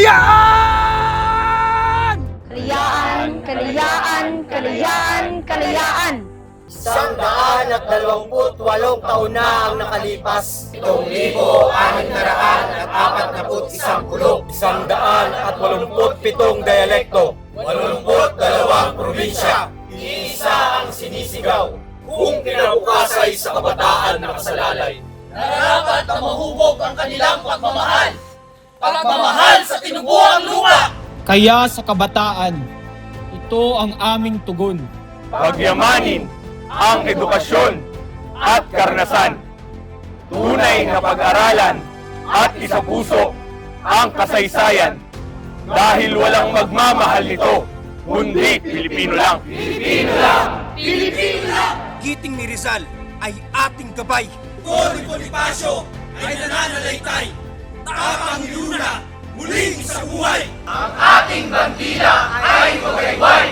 Kalayaan! Kalayaan, kalayaan, kalayaan, kalayaan! 128 taon na ang nakalipas. 7,641 pulong. 187 dialekto. 82 probinsya. Iisa ang sinisigaw. Kung kinabukasan sa kabataan na kasalalay. Nararapat na mahubog ang kanilang pagmamahal. Pagmamahal sa tinubuang lupa. Kaya sa kabataan, ito ang aming tugon. Pagyamanin ang edukasyon at karanasan. Tunay na pag-aralan at isapuso ang kasaysayan. Dahil walang magmamahal nito, kundi Pilipino lang. Pilipino lang! Pilipino lang! Giting ni Rizal ay ating gabay. Cory Bonifacio ay nananalaytay. Tapang Luna muling sa buhay. Ang ating bandila ay magayway.